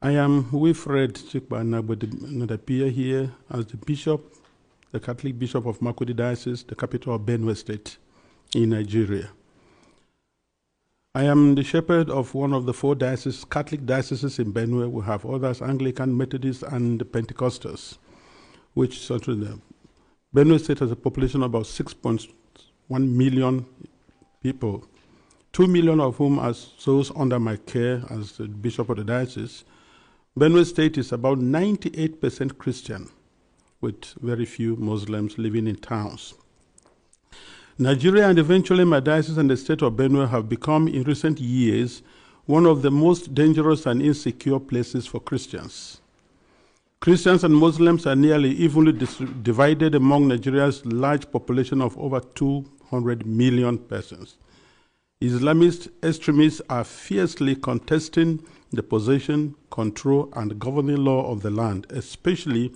I am Wilfred Chikba here as the Bishop, the Catholic Bishop of Makurdi Diocese, the capital of Benue State in Nigeria. I am the shepherd of one of the 4 dioceses, Catholic dioceses in Benue. We have others, Anglican, Methodist, and Pentecostals, which central them. Benue State has a population of about 6.1 million people, 2 million of whom are those under my care as the Bishop of the diocese. Benue State is about 98% Christian, with very few Muslims living in towns. Nigeria and eventually my diocese and the state of Benue have become, in recent years, one of the most dangerous and insecure places for Christians. Christians and Muslims are nearly evenly divided among Nigeria's large population of over 200 million persons. Islamist extremists are fiercely contesting the possession, control, and governing law of the land, especially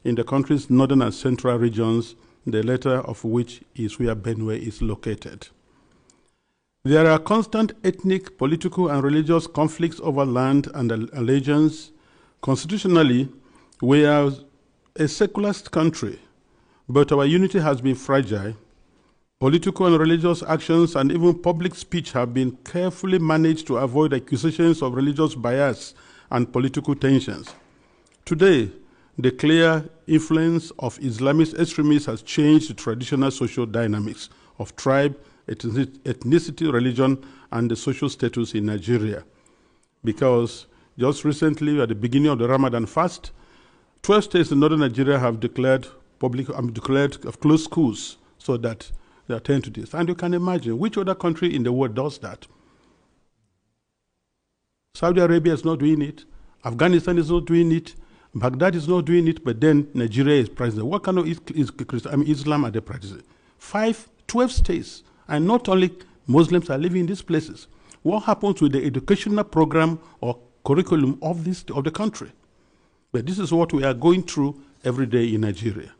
in the country's northern and central regions, the latter of which is where Benue is located. There are constant ethnic, political, and religious conflicts over land and allegiance. Constitutionally, we are a secular country, but our unity has been fragile. Political and religious actions and even public speech have been carefully managed to avoid accusations of religious bias and political tensions. Today, the clear influence of Islamist extremists has changed the traditional social dynamics of tribe, ethnicity, religion, and the social status in Nigeria. Because just recently, at the beginning of the Ramadan fast, 12 states in northern Nigeria have declared closed schools so that they attend to this. And you can imagine which other country in the world does that. Saudi Arabia is not doing it. Afghanistan is not doing it. Baghdad is not doing it, but then Nigeria is practicing. What kind of Islam are they practicing? 12 states, and not only Muslims are living in these places. What happens with the educational program or curriculum of the country? But this is what we are going through every day in Nigeria.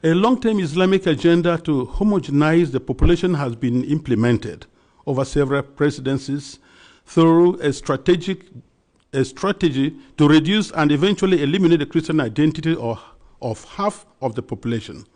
A long-term Islamic agenda to homogenize the population has been implemented over several presidencies through a strategy to reduce and eventually eliminate the Christian identity of half of the population.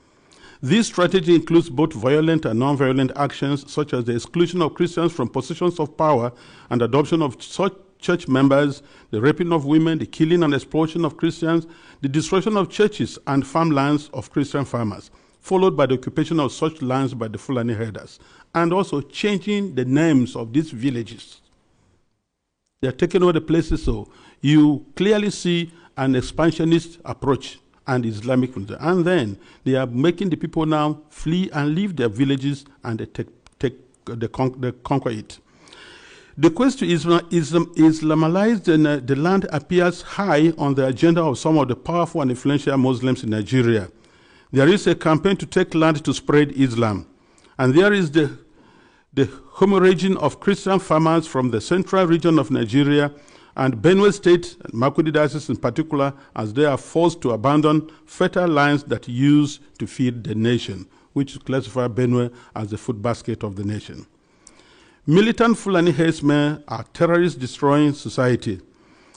This strategy includes both violent and non-violent actions, such as the exclusion of Christians from positions of power and adoption of such church members, the raping of women, the killing and exploitation of Christians, the destruction of churches and farmlands of Christian farmers, followed by the occupation of such lands by the Fulani herders, and also changing the names of these villages. They are taking over the places, so you clearly see an expansionist approach and Islamic, and then they are making the people now flee and leave their villages, and they conquer it. The quest to Islamalize the land appears high on the agenda of some of the powerful and influential Muslims in Nigeria. There is a campaign to take land to spread Islam, and there is the hemorrhaging of Christian farmers from the central region of Nigeria and Benue State, and Makurdi Diocese in particular, as they are forced to abandon fertile lands that used to feed the nation, which classify Benue as the food basket of the nation. Militant Fulani herdsmen are terrorists destroying society.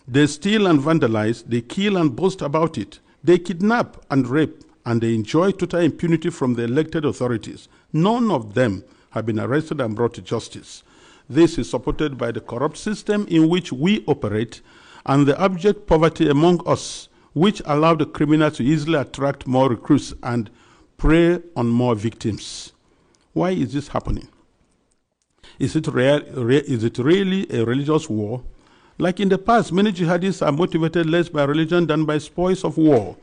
They steal and vandalize, they kill and boast about it. They kidnap and rape, and they enjoy total impunity from the elected authorities. None of them have been arrested and brought to justice. This is supported by the corrupt system in which we operate and the abject poverty among us, which allow the criminals to easily attract more recruits and prey on more victims. Why is this happening? Is it really a religious war? Like in the past, many jihadists are motivated less by religion than by spoils of war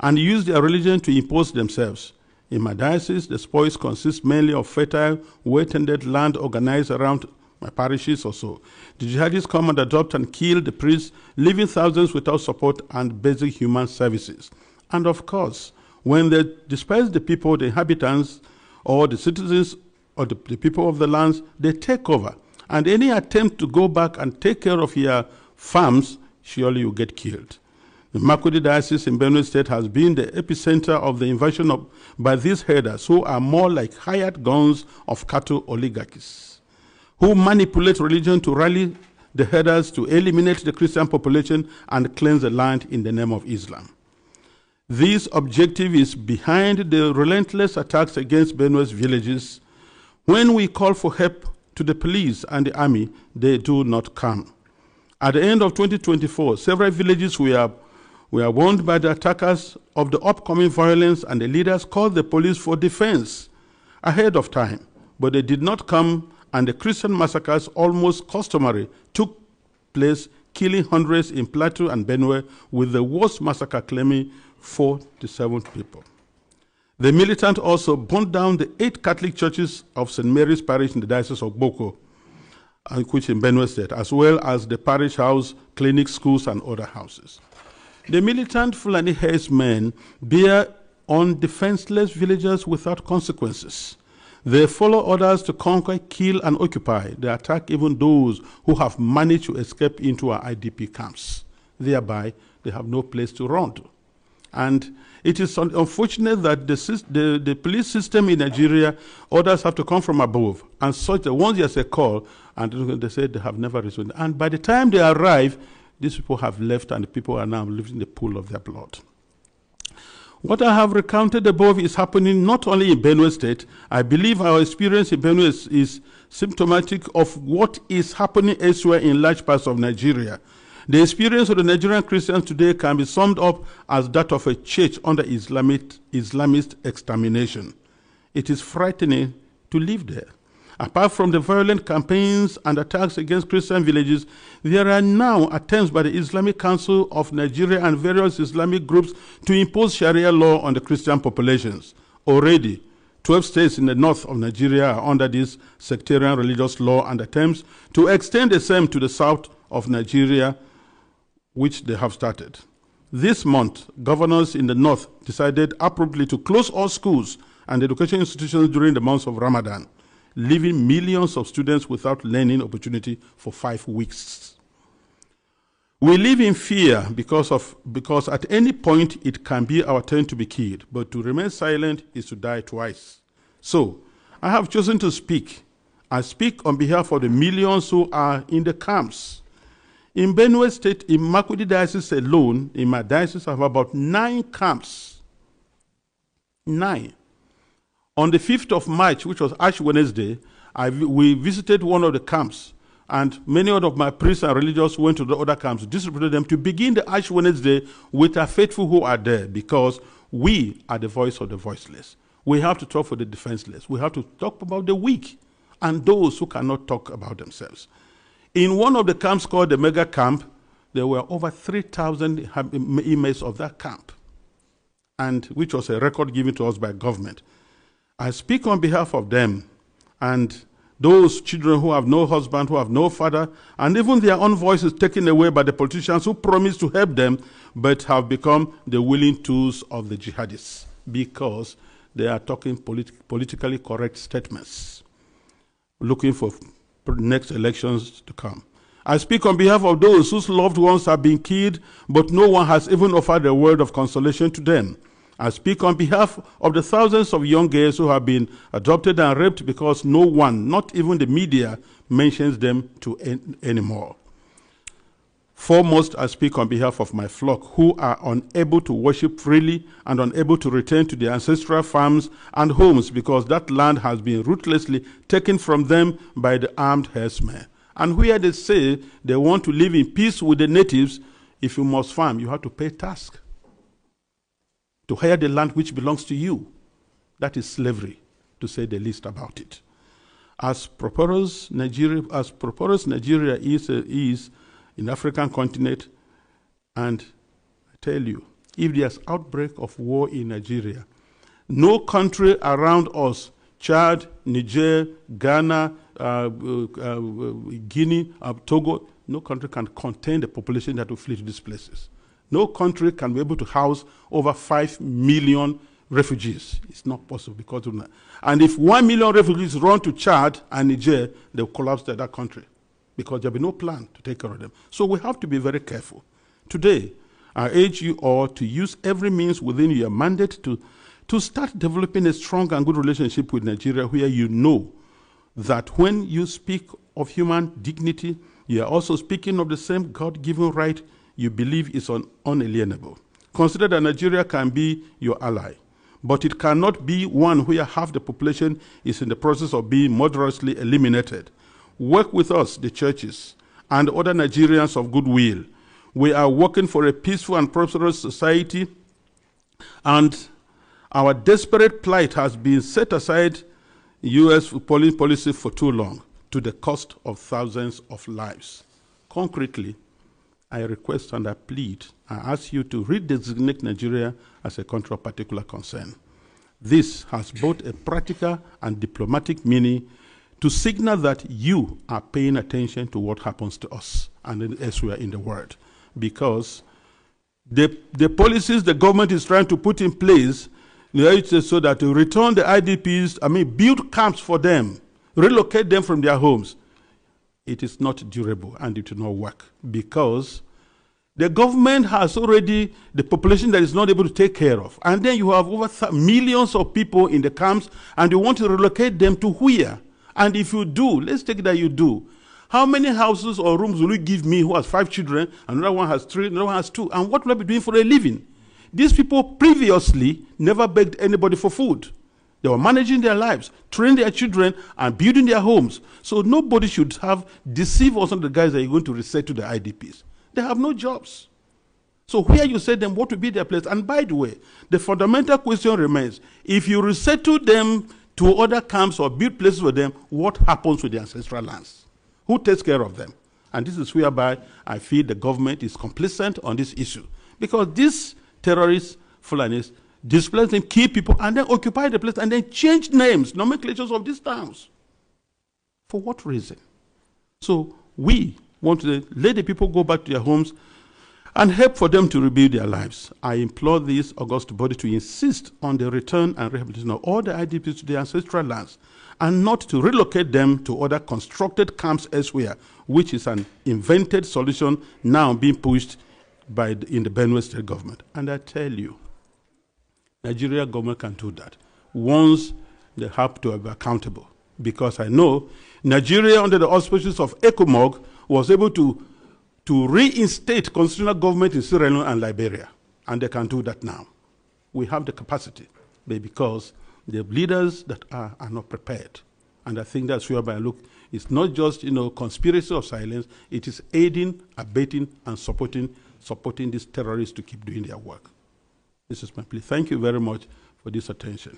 and use their religion to impose themselves. In my diocese, the spoils consist mainly of fertile, well-tended land organized around my parishes or so. The jihadists come and adopt and kill the priests, leaving thousands without support and basic human services. And of course, when they disperse the people, the inhabitants, or the citizens, or the people of the lands, they take over. And any attempt to go back and take care of your farms, surely you get killed. The Makurdi Diocese in Benue State has been the epicenter of the invasion by these herders, who are more like hired guns of cattle oligarchies, who manipulate religion to rally the headers to eliminate the Christian population and cleanse the land in the name of Islam. This objective is behind the relentless attacks against Benue's villages. When we call for help to the police and the army, they do not come. At the end of 2024, several villages were warned by the attackers of the upcoming violence, and the leaders called the police for defense ahead of time, but they did not come, and the Christian massacres, almost customary, took place, killing hundreds in Plateau and Benue, with the worst massacre claiming 47 people. The militant also burned down the 8 Catholic churches of St. Mary's Parish in the Diocese of Boko, which in Benue State, as well as the parish house, clinics, schools, and other houses. The militant Fulani herdsmen bear on defenseless villagers without consequences. They follow orders to conquer, kill, and occupy. They attack even those who have managed to escape into our IDP camps. Thereby, they have no place to run to. And it is unfortunate that the police system in Nigeria, orders have to come from above. And such that once there's a call, and they say they have never responded. And by the time they arrive, these people have left, and the people are now living in the pool of their blood. What I have recounted above is happening not only in Benue State. I believe our experience in Benue is symptomatic of what is happening elsewhere in large parts of Nigeria. The experience of the Nigerian Christians today can be summed up as that of a church under Islamist extermination. It is frightening to live there. Apart from the violent campaigns and attacks against Christian villages, there are now attempts by the Islamic Council of Nigeria and various Islamic groups to impose Sharia law on the Christian populations. Already, 12 states in the north of Nigeria are under this sectarian religious law, and attempts to extend the same to the south of Nigeria, which they have started. This month, governors in the north decided appropriately to close all schools and education institutions during the months of Ramadan, leaving millions of students without learning opportunity for 5 weeks. We live in fear because at any point it can be our turn to be killed, but to remain silent is to die twice. So, I have chosen to speak. I speak on behalf of the millions who are in the camps. In Benue State, in Makurdi Diocese alone, in my diocese, I have about 9 camps. 9. On the 5th of March, which was Ash Wednesday, we visited one of the camps, and many of my priests and religious went to the other camps, distributed them to begin the Ash Wednesday with our faithful who are there, because we are the voice of the voiceless. We have to talk for the defenseless. We have to talk about the weak and those who cannot talk about themselves. In one of the camps called the Mega Camp, there were over 3,000 inmates of that camp, and which was a record given to us by government. I speak on behalf of them and those children who have no husband, who have no father, and even their own voices taken away by the politicians who promised to help them, but have become the willing tools of the jihadists because they are talking politically correct statements, looking for next elections to come. I speak on behalf of those whose loved ones have been killed, but no one has even offered a word of consolation to them. I speak on behalf of the thousands of young girls who have been adopted and raped because no one, not even the media, mentions them anymore. Foremost, I speak on behalf of my flock who are unable to worship freely and unable to return to their ancestral farms and homes because that land has been ruthlessly taken from them by the armed herdsmen. And where they say they want to live in peace with the natives, if you must farm, you have to pay tax to hire the land which belongs to you. That is slavery, to say the least about it. As prosperous Nigeria is in the African continent, and I tell you, if there's outbreak of war in Nigeria, no country around us, Chad, Niger, Ghana, Guinea, Togo, no country can contain the population that will flee to these places. No country can be able to house over 5 million refugees. It's not possible because of that. And if 1 million refugees run to Chad and Niger, they'll collapse that country because there'll be no plan to take care of them. So we have to be very careful. Today, I urge you all to use every means within your mandate to start developing a strong and good relationship with Nigeria, where you know that when you speak of human dignity, You are also speaking of the same God-given right you believe is unalienable. Consider that Nigeria can be your ally, but it cannot be one where half the population is in the process of being murderously eliminated. Work with us, the churches, and other Nigerians of goodwill. We are working for a peaceful and prosperous society, and our desperate plight has been set aside U.S. policy for too long, to the cost of thousands of lives. Concretely, I request and I plead, I ask you to redesignate Nigeria as a country of particular concern. This has both a practical and diplomatic meaning to signal that you are paying attention to what happens to us and elsewhere in the world. Because the policies the government is trying to put in place, so that to return the IDPs, build camps for them, relocate them from their homes, it is not durable and it will not work, because the government has already the population that is not able to take care of. And then you have over millions of people in the camps, and you want to relocate them to where? And if you do, let's take that you do, how many houses or rooms will you give me who has 5 children, another one has 3, another one has 2, and what will I be doing for a living? These people previously never begged anybody for food. They were managing their lives, training their children, and building their homes. So nobody should have deceived us on the guys that you're going to reset to the IDPs. They have no jobs. So where you set them, what will be their place? And by the way, the fundamental question remains, if you resettle them to other camps or build places for them, what happens with the ancestral lands? Who takes care of them? And this is whereby I feel the government is complicit on this issue. Because these terrorists, Fulanis, displace them, kill people, and then occupy the place, and then change names, nomenclatures of these towns. For what reason? So we want to let the people go back to their homes and help for them to rebuild their lives. I implore this august body to insist on the return and rehabilitation of all the IDPs to their ancestral lands, and not to relocate them to other constructed camps elsewhere, which is an invented solution now being pushed in the Benue State government. And I tell you, Nigeria government can do that once they have to be accountable. Because I know Nigeria, under the auspices of ECOMOG, was able to reinstate constitutional government in Sierra Leone and Liberia. And they can do that now. We have the capacity, but because the leaders that are not prepared. And I think that's whereby I look, it's not just conspiracy of silence, it is aiding, abetting, and supporting these terrorists to keep doing their work. This is my plea. Thank you very much for this attention.